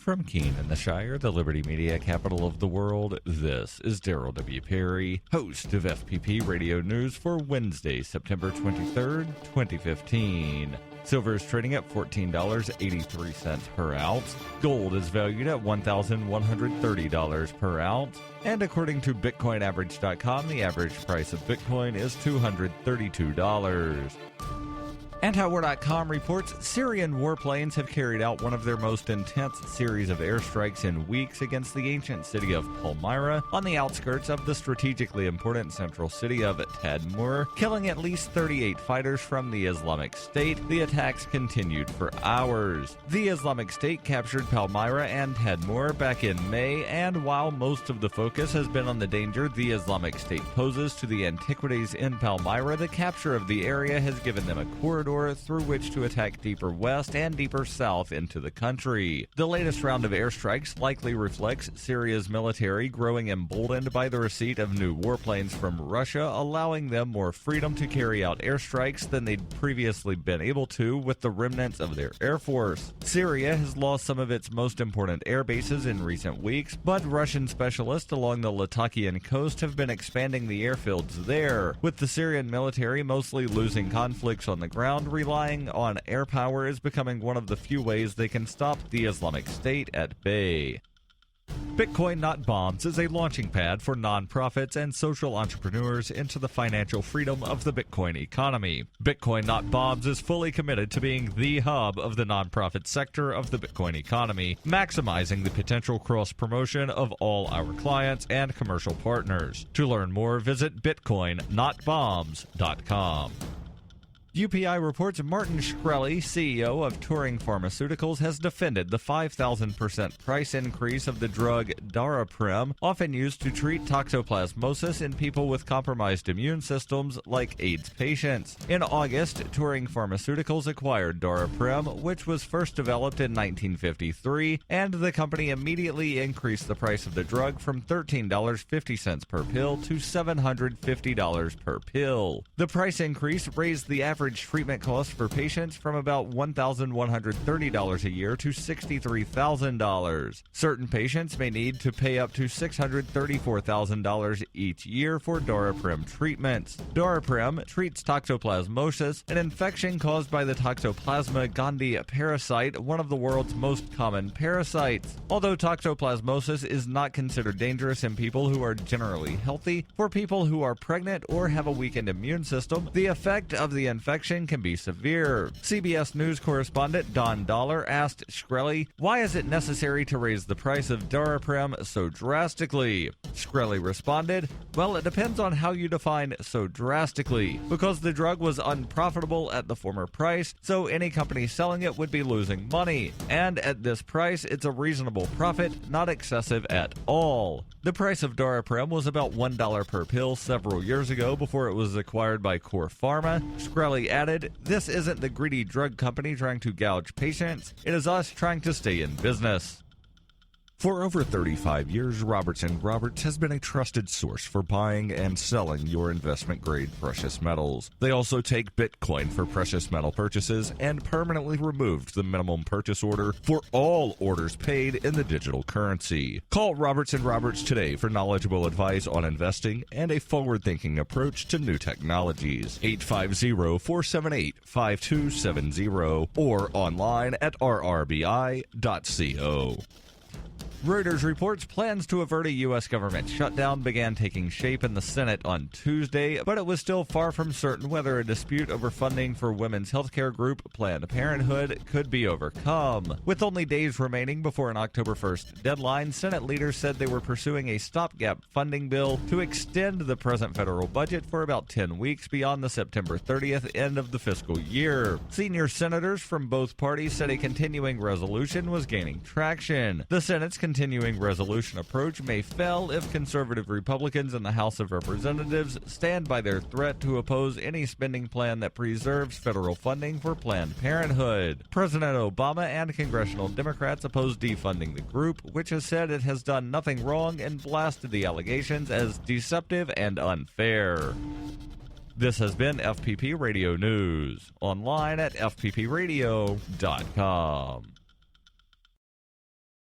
From Keene in the Shire, the Liberty Media capital of the world, this is Daryl W. Perry, host of FPP Radio News for Wednesday, September 23rd, 2015. Silver is trading at $14.83 per ounce. Gold is valued at $1,130 per ounce. And according to BitcoinAverage.com, the average price of Bitcoin is $232. And Antiwar.com reports Syrian warplanes have carried out one of their most intense series of airstrikes in weeks against the ancient city of Palmyra on the outskirts of the strategically important central city of Tadmur, killing at least 38 fighters from the Islamic State. The attacks continued for hours. The Islamic State captured Palmyra and Tadmur back in May, and while most of the focus has been on the danger the Islamic State poses to the antiquities in Palmyra, the capture of the area has given them a corridor through which to attack deeper west and deeper south into the country. The latest round of airstrikes likely reflects Syria's military growing emboldened by the receipt of new warplanes from Russia, allowing them more freedom to carry out airstrikes than they'd previously been able to with the remnants of their air force. Syria has lost some of its most important air bases in recent weeks, but Russian specialists along the Latakian coast have been expanding the airfields there, with the Syrian military mostly losing conflicts on the ground. Relying on air power is becoming one of the few ways they can stop the Islamic State at bay. Bitcoin Not Bombs is a launching pad for nonprofits and social entrepreneurs into the financial freedom of the Bitcoin economy. Bitcoin Not Bombs is fully committed to being the hub of the nonprofit sector of the Bitcoin economy, maximizing the potential cross-promotion of all our clients and commercial partners. To learn more, visit bitcoinnotbombs.com. UPI reports Martin Shkreli, CEO of Turing Pharmaceuticals, has defended the 5,000% price increase of the drug Daraprim, often used to treat toxoplasmosis in people with compromised immune systems like AIDS patients. In August, Turing Pharmaceuticals acquired Daraprim, which was first developed in 1953, and the company immediately increased the price of the drug from $13.50 per pill to $750 per pill. The price increase raised the average treatment cost for patients from about $1,130 a year to $63,000. Certain patients may need to pay up to $634,000 each year for Daraprim treatments. Daraprim treats toxoplasmosis, an infection caused by the Toxoplasma gondii parasite, one of the world's most common parasites. Although toxoplasmosis is not considered dangerous in people who are generally healthy, for people who are pregnant or have a weakened immune system, the effect of the infection can be severe. CBS News correspondent Don Dollar asked Shkreli, why is it necessary to raise the price of Daraprim so drastically? Shkreli responded, well, it depends on how you define so drastically, because the drug was unprofitable at the former price, so any company selling it would be losing money. And at this price, it's a reasonable profit, not excessive at all. The price of Daraprim was about $1 per pill several years ago before it was acquired by Core Pharma. Shkreli added, this isn't the greedy drug company trying to gouge patients, it is us trying to stay in business. For over 35 years, Roberts & Roberts has been a trusted source for buying and selling your investment-grade precious metals. They also take Bitcoin for precious metal purchases and permanently removed the minimum purchase order for all orders paid in the digital currency. Call Roberts & Roberts today for knowledgeable advice on investing and a forward-thinking approach to new technologies. 850-478-5270 or online at rrbi.co. Reuters reports plans to avert a U.S. government shutdown began taking shape in the Senate on Tuesday, but it was still far from certain whether a dispute over funding for women's healthcare group Planned Parenthood could be overcome. With only days remaining before an October 1st deadline, Senate leaders said they were pursuing a stopgap funding bill to extend the present federal budget for about 10 weeks beyond the September 30th end of the fiscal year. Senior senators from both parties said a continuing resolution was gaining traction. The Senate's continuing resolution approach may fail if conservative Republicans in the House of Representatives stand by their threat to oppose any spending plan that preserves federal funding for Planned Parenthood. President Obama and congressional Democrats oppose defunding the group, which has said it has done nothing wrong and blasted the allegations as deceptive and unfair. This has been FPP Radio News, online at fppradio.com.